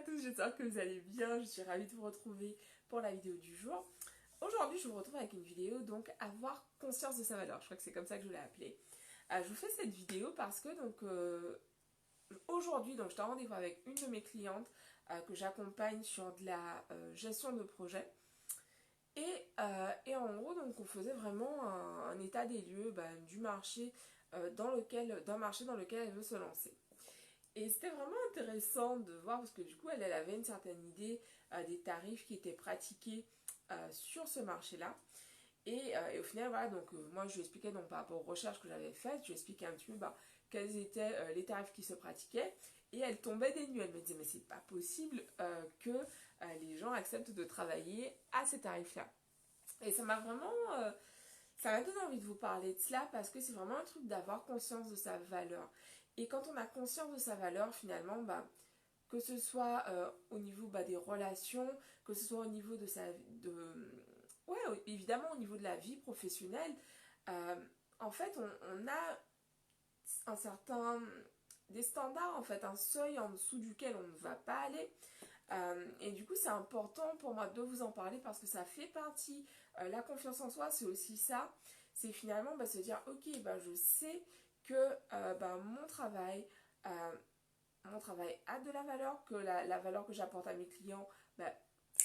tous, j'espère que vous allez bien, je suis ravie de vous retrouver pour la vidéo du jour. Aujourd'hui je vous retrouve avec une vidéo, donc avoir conscience de sa valeur, je crois que c'est comme ça que je l'ai appelée. Je vous fais cette vidéo parce que aujourd'hui j'étais en rendez-vous avec une de mes clientes que j'accompagne sur de la gestion de projet. Et en gros, donc, on faisait vraiment un état des lieux du marché d'un marché dans lequel elle veut se lancer. Et c'était vraiment intéressant de voir parce que du coup, elle avait une certaine idée des tarifs qui étaient pratiqués sur ce marché-là. Et au final, voilà, donc moi, je lui expliquais donc, par rapport aux recherches que j'avais faites, je lui expliquais un petit peu quels étaient les tarifs qui se pratiquaient. Et elle tombait des nues. Elle me disait, mais c'est pas possible que les gens acceptent de travailler à ces tarifs-là. Et ça m'a donné envie de vous parler de cela parce que c'est vraiment un truc d'avoir conscience de sa valeur. Et quand on a conscience de sa valeur, finalement, que ce soit au niveau des relations, que ce soit au niveau de ouais, évidemment au niveau de la vie professionnelle, euh, en fait, on a un certain des standards, en fait, un seuil en dessous duquel on ne va pas aller. Et du coup, c'est important pour moi de vous en parler parce que ça fait partie, la confiance en soi, c'est aussi ça. C'est finalement se dire, ok, je sais que euh, mon travail a de la valeur, que la valeur que j'apporte à mes clients,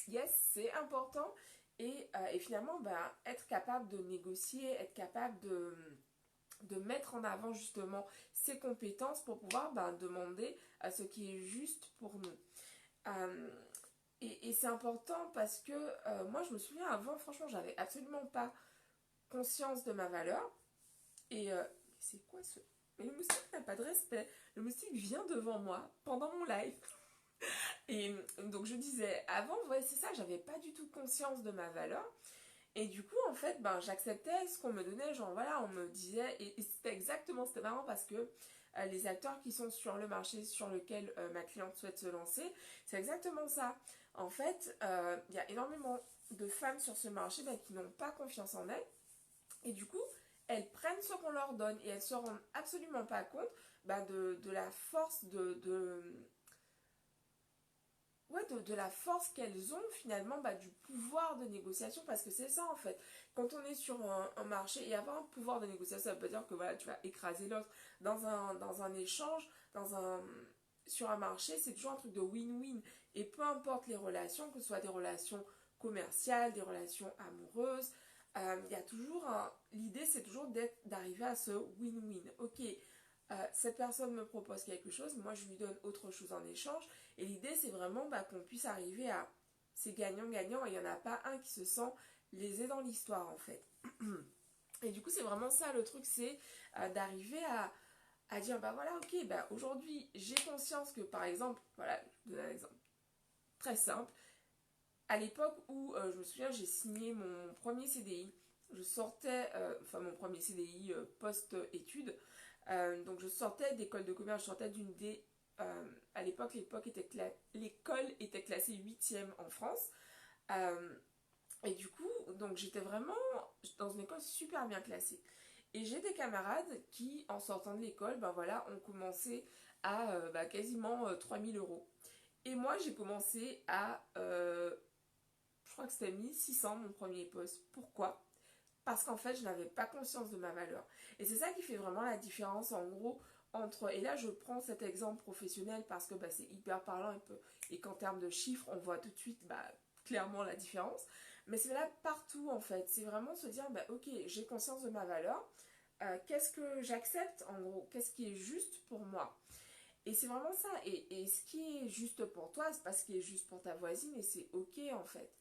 yes, c'est important. Et finalement, être capable de négocier, être capable de mettre en avant justement ses compétences pour pouvoir demander à ce qui est juste pour nous. Euh, et c'est important parce que moi je me souviens avant, franchement, j'avais absolument pas conscience de ma valeur. Et c'est quoi ce... Mais le moustique n'a pas de respect. Le moustique vient devant moi pendant mon live. Et donc je disais, avant, ouais, c'est ça, j'avais pas du tout conscience de ma valeur. Et du coup, en fait, j'acceptais ce qu'on me donnait. Genre, voilà, on me disait, et c'était marrant parce que les acteurs qui sont sur le marché sur lequel ma cliente souhaite se lancer, c'est exactement ça. En fait, il y a énormément de femmes sur ce marché qui n'ont pas confiance en elles. Et du coup, elles prennent ce qu'on leur donne et elles se rendent absolument pas compte de la force de la force qu'elles ont finalement du pouvoir de négociation, parce que c'est ça en fait. Quand on est sur un marché et avoir un pouvoir de négociation, ça veut pas dire que voilà, tu vas écraser l'autre dans un échange, sur un marché, c'est toujours un truc de win-win. Et peu importe les relations, que ce soit des relations commerciales, des relations amoureuses, il y a toujours l'idée c'est toujours d'arriver à ce win-win. Ok, cette personne me propose quelque chose, moi je lui donne autre chose en échange, et l'idée c'est vraiment qu'on puisse arriver à c'est gagnant-gagnant, et il n'y en a pas un qui se sent lésé dans l'histoire en fait. Et du coup c'est vraiment ça le truc, c'est d'arriver à dire voilà, ok, aujourd'hui j'ai conscience que, par exemple, voilà, je vous donne un exemple très simple. À l'époque où je me souviens, j'ai signé mon premier CDI, je sortais, mon premier CDI post-études, donc je sortais d'école de commerce, je sortais d'une des... à l'époque, l'école était classée 8e en France. Euh, et du coup, donc j'étais vraiment dans une école super bien classée. Et j'ai des camarades qui, en sortant de l'école, voilà, ont commencé à quasiment 3 000 euros. Et moi, j'ai commencé à je crois que c'était 1 600 mon premier poste. Pourquoi? Parce qu'en fait, je n'avais pas conscience de ma valeur. Et c'est ça qui fait vraiment la différence, en gros, entre... Et là, je prends cet exemple professionnel parce que c'est hyper parlant et qu'en termes de chiffres, on voit tout de suite clairement la différence. Mais c'est là partout, en fait. C'est vraiment se dire, ok, j'ai conscience de ma valeur. Qu'est-ce que j'accepte, en gros? Qu'est-ce qui est juste pour moi? Et c'est vraiment ça. Et ce qui est juste pour toi, c'est pas ce qui est juste pour ta voisine, et c'est ok, en fait.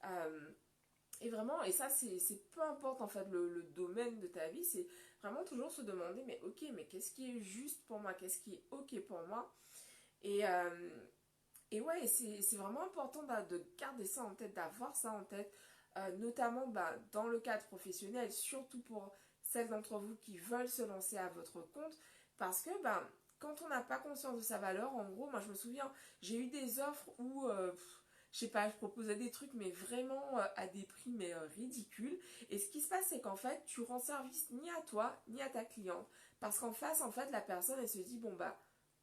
Euh, et vraiment, et ça c'est peu importe en fait le domaine de ta vie, c'est vraiment toujours se demander, mais ok, mais qu'est-ce qui est juste pour moi, qu'est-ce qui est ok pour moi. Et ouais, c'est vraiment important de garder ça en tête, d'avoir ça en tête, notamment dans le cadre professionnel, surtout pour celles d'entre vous qui veulent se lancer à votre compte, parce que quand on n'a pas conscience de sa valeur, en gros, moi je me souviens, j'ai eu des offres où, je sais pas, je proposais des trucs, mais vraiment à des prix ridicules. Et ce qui se passe, c'est qu'en fait, tu rends service ni à toi, ni à ta cliente. Parce qu'en face, en fait, la personne, elle se dit, bon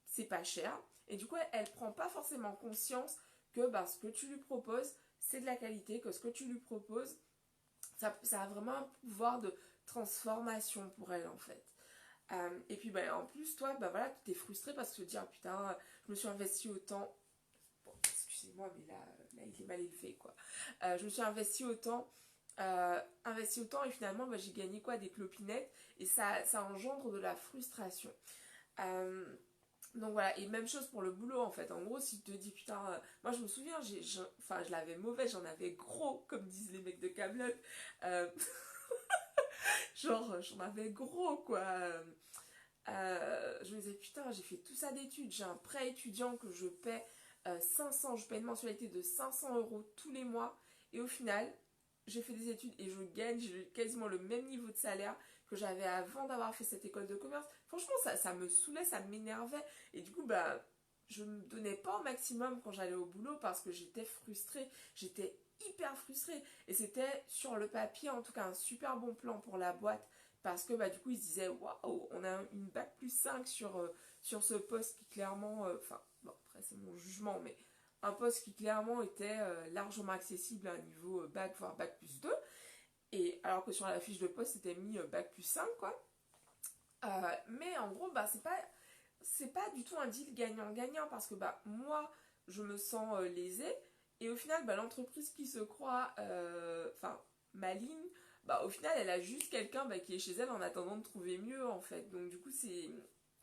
c'est pas cher. Et du coup, elle prend pas forcément conscience que bah, ce que tu lui proposes, c'est de la qualité, que ce que tu lui proposes, ça a vraiment un pouvoir de transformation pour elle en fait. Et puis bah, en plus, toi, bah voilà, tu t'es frustré parce que tu te dis, ah, putain, je me suis investi autant. Bon, excusez-moi, mais là il est mal élevé quoi. Je me suis investi autant et finalement bah, j'ai gagné quoi, des clopinettes, et ça engendre de la frustration. Donc voilà, et même chose pour le boulot en fait. En gros, si tu te dis putain, moi je me souviens, enfin je l'avais mauvais, j'en avais gros, comme disent les mecs de Camelot. Euh, genre, j'en avais gros quoi. Je me disais putain, j'ai fait tout ça d'études, j'ai un prêt étudiant que je paie 500, je paie une mensualité de 500 euros tous les mois, et au final, j'ai fait des études et je gagne, j'ai quasiment le même niveau de salaire que j'avais avant d'avoir fait cette école de commerce. Franchement, ça me saoulait, ça m'énervait, et du coup, bah, je me donnais pas au maximum quand j'allais au boulot parce que j'étais frustrée, j'étais hyper frustrée, et c'était sur le papier en tout cas un super bon plan pour la boîte parce que bah, du coup ils se disaient waouh, on a une bac plus 5 sur ce poste qui clairement, enfin bon après c'est mon jugement, mais un poste qui clairement était largement accessible à un niveau bac voire bac plus 2, et alors que sur la fiche de poste c'était mis bac plus 5 quoi. Mais en gros bah c'est pas du tout un deal gagnant-gagnant parce que bah moi je me sens lésée, et au final bah, l'entreprise qui se croit enfin maligne, bah au final elle a juste quelqu'un bah, qui est chez elle en attendant de trouver mieux en fait. Donc du coup c'est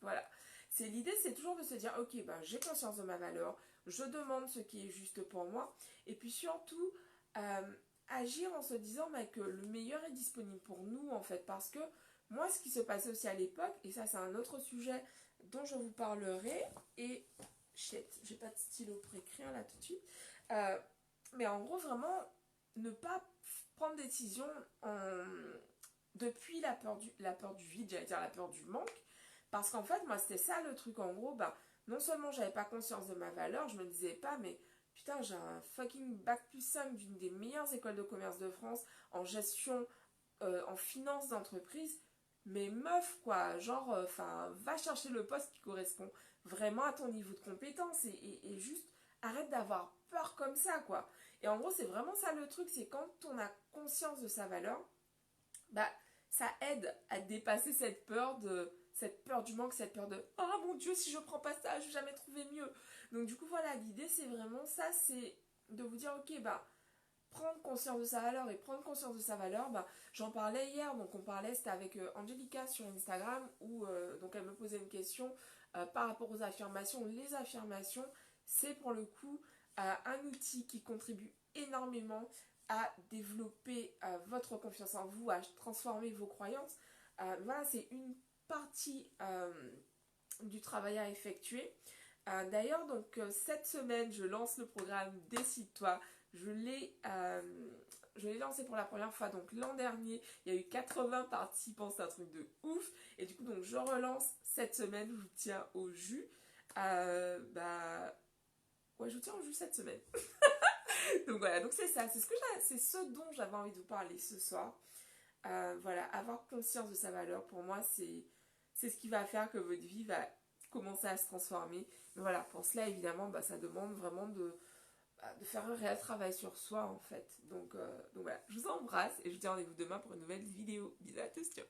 voilà, c'est l'idée, c'est toujours de se dire ok bah j'ai conscience de ma valeur, je demande ce qui est juste pour moi, et puis surtout euh, agir en se disant bah, que le meilleur est disponible pour nous en fait, parce que moi ce qui se passait aussi à l'époque, et ça c'est un autre sujet dont je vous parlerai, et shit, j'ai pas de stylo pour écrire là tout de suite, euh, mais en gros vraiment ne pas prendre des décisions depuis la peur du vide, j'allais dire la peur du manque, parce qu'en fait moi c'était ça le truc en gros, bah non seulement j'avais pas conscience de ma valeur, je me disais pas mais putain j'ai un fucking bac plus 5 d'une des meilleures écoles de commerce de France en gestion, en finance d'entreprise, mais meuf quoi, genre enfin va chercher le poste qui correspond vraiment à ton niveau de compétence, et juste arrête d'avoir peur comme ça quoi. Et en gros c'est vraiment ça le truc, c'est quand on a conscience de sa valeur, bah ça aide à dépasser cette peur du manque, cette peur de oh mon dieu si je prends pas ça je vais jamais trouver mieux. Donc du coup voilà, l'idée c'est vraiment ça, c'est de vous dire ok bah prendre conscience de sa valeur, et prendre conscience de sa valeur, bah, j'en parlais hier, donc on parlait, c'était avec Angelica sur Instagram, où donc elle me posait une question par rapport aux affirmations. Les affirmations, c'est pour le coup un outil qui contribue énormément à développer votre confiance en vous, à transformer vos croyances. Voilà, c'est une partie du travail à effectuer. D'ailleurs, donc cette semaine, je lance le programme Décide-toi. Je l'ai lancé pour la première fois donc l'an dernier. Il y a eu 80 participants, c'est un truc de ouf. Et du coup, donc je relance cette semaine. Je vous tiens au jus. Bah ouais, je vous tiens au jus cette semaine. Donc voilà, donc c'est ça, c'est ce dont j'avais envie de vous parler ce soir. Voilà, avoir conscience de sa valeur, pour moi, c'est ce qui va faire que votre vie va commencer à se transformer. Mais voilà, pour cela, évidemment, bah, ça demande vraiment de faire un réel travail sur soi, en fait. Donc voilà, je vous embrasse et je vous dis rendez-vous demain pour une nouvelle vidéo. Bisous à tous, ciao.